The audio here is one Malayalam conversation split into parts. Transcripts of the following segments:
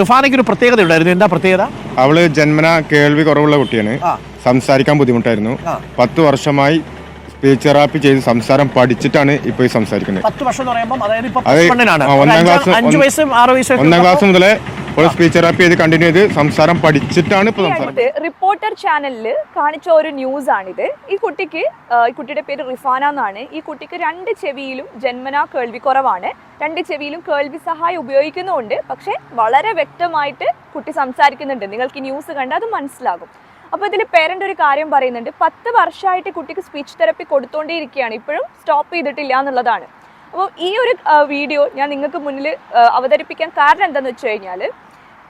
റിഫാനയ്ക്ക് ഒരു പ്രത്യേകത ഉണ്ടായിരുന്നു. എന്താ പ്രത്യേകത? അവള് ജന്മന കേൾവി കുറവുള്ള കുട്ടിയാണ്. സംസാരിക്കാൻ ബുദ്ധിമുട്ടായിരുന്നു. 10 വർഷമായി സ്പീച്ച് തെറാപ്പി ചെയ്ത് സംസാരം പഠിച്ചിട്ടാണ് ഇപ്പൊ സംസാരിക്കുന്നത്. 10 വർഷം എന്ന് പറയുമ്പോൾ അതായത് ഇപ്പൊ ഒന്നാം ക്ലാസ് മുതലേ സ്പീച്ച് തെറാപ്പി ചെയ്ത് കണ്ടിന്യൂ ചെയ്ത് സംസാരം പഠിച്ചിട്ടാണ് ഇപ്പൊ സംസാരം. റിപ്പോർട്ടർ ചാനലിൽ കാണിച്ച ഒരു ന്യൂസ് ആണിത്. ഈ കുട്ടിയുടെ പേര് റിഫാന എന്നാണ്. ഈ കുട്ടിക്ക് 2 ചെവിയിലും ജന്മനാ കേൾവി കുറവാണ്. 2 ചെവിയിലും കേൾവി സഹായം ഉപയോഗിക്കുന്നുണ്ട്. പക്ഷെ വളരെ വ്യക്തമായിട്ട് കുട്ടി സംസാരിക്കുന്നുണ്ട്. നിങ്ങൾക്ക് ഈ ന്യൂസ് കണ്ടാൽ അത് മനസ്സിലാകും. അപ്പോൾ ഇതിൽ പേരൻ്റ് ഒരു കാര്യം പറയുന്നുണ്ട്. 10 വർഷമായിട്ട് കുട്ടിക്ക് സ്പീച്ച് തെറാപ്പി കൊടുത്തുകൊണ്ടേയിരിക്കുകയാണ്, ഇപ്പോഴും സ്റ്റോപ്പ് ചെയ്തിട്ടില്ല എന്നുള്ളതാണ്. അപ്പോൾ ഈ ഒരു വീഡിയോ ഞാൻ നിങ്ങൾക്ക് മുന്നിൽ അവതരിപ്പിക്കാൻ കാരണം എന്താണെന്ന് വെച്ച് കഴിഞ്ഞാൽ,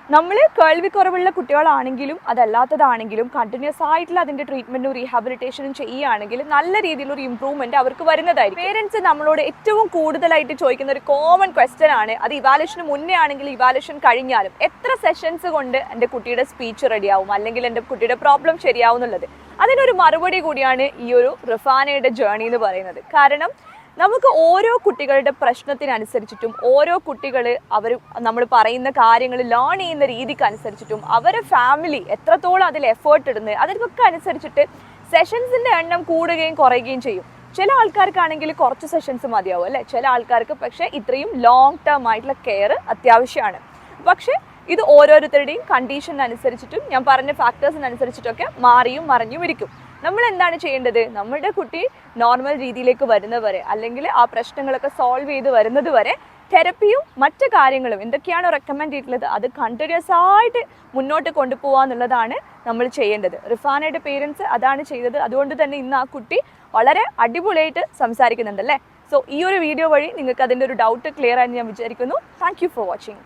നമ്മൾ കേൾവി കുറവുള്ള കുട്ടികളാണെങ്കിലും അതല്ലാത്തതാണെങ്കിലും കണ്ടിന്യൂസ് ആയിട്ടുള്ള അതിൻ്റെ ട്രീറ്റ്മെൻറ്റും റീഹാബിലിറ്റേഷനും ചെയ്യുകയാണെങ്കിൽ നല്ല രീതിയിലൊരു ഇമ്പ്രൂവ്മെൻറ്റ് അവർക്ക് വരുന്നതായിരിക്കും. പേരൻസ് നമ്മളോട് ഏറ്റവും കൂടുതലായിട്ട് ചോദിക്കുന്ന ഒരു കോമൺ ക്വസ്റ്റ്യൻ ആണ്. അത് ഇവാലുവേഷന് മുന്നേ ആണെങ്കിലും ഇവാലുവേഷൻ കഴിഞ്ഞാലും എത്ര സെഷൻസ് കൊണ്ട് എൻ്റെ കുട്ടിയുടെ സ്പീച്ച് റെഡിയാവും, അല്ലെങ്കിൽ എൻ്റെ കുട്ടിയുടെ പ്രോബ്ലം ശരിയാവും എന്നുള്ളത്. അതിനൊരു മറുപടി കൂടിയാണ് ഈ ഒരു റിഫാനയുടെ ജേർണി എന്ന് പറയുന്നത്. കാരണം നമുക്ക് ഓരോ കുട്ടികളുടെ പ്രശ്നത്തിനനുസരിച്ചിട്ടും ഓരോ കുട്ടികൾ നമ്മൾ പറയുന്ന കാര്യങ്ങൾ ലേൺ ചെയ്യുന്ന രീതിക്ക് അനുസരിച്ചിട്ടും അവരെ ഫാമിലി എത്രത്തോളം അതിൽ എഫേർട്ട് ഇടുന്നത് അതിനൊക്കെ അനുസരിച്ചിട്ട് സെഷൻസിൻ്റെ എണ്ണം കൂടുകയും കുറയുകയും ചെയ്യും. ചില ആൾക്കാർക്കാണെങ്കിൽ കുറച്ച് സെഷൻസ് മതിയാവും അല്ലേ, ചില ആൾക്കാർക്ക് പക്ഷേ ഇത്രയും ലോങ് ടേം ആയിട്ടുള്ള കെയർ അത്യാവശ്യമാണ്. പക്ഷേ ഇത് ഓരോരുത്തരുടെയും കണ്ടീഷനനുസരിച്ചിട്ടും ഞാൻ പറഞ്ഞ ഫാക്ടേഴ്സിനനുസരിച്ചിട്ടൊക്കെ മാറിയും മറിഞ്ഞും ഇരിക്കും. നമ്മൾ എന്താണ് ചെയ്യേണ്ടത്? നമ്മുടെ കുട്ടി നോർമൽ രീതിയിലേക്ക് വരുന്നവരെ, അല്ലെങ്കിൽ ആ പ്രശ്നങ്ങളൊക്കെ സോൾവ് ചെയ്ത് വരുന്നത് വരെ തെറപ്പിയും മറ്റു കാര്യങ്ങളും എന്തൊക്കെയാണോ റെക്കമെൻഡ് ചെയ്തിട്ടുള്ളത് അത് കണ്ടിന്യൂസ് ആയിട്ട് മുന്നോട്ട് കൊണ്ടുപോകാന്നുള്ളതാണ് നമ്മൾ ചെയ്യേണ്ടത്. റിഫാനയുടെ പേരൻസ് അതാണ് ചെയ്തത്. അതുകൊണ്ട് തന്നെ ഇന്ന് ആ കുട്ടി വളരെ അടിപൊളിയായിട്ട് സംസാരിക്കുന്നുണ്ട് അല്ലേ. സോ ഈ ഒരു വീഡിയോ വഴി നിങ്ങൾക്ക് അതിൻ്റെ ഒരു ഡൗട്ട് ക്ലിയർ ആയെന്ന് ഞാൻ വിചാരിക്കുന്നു. Thank you for watching.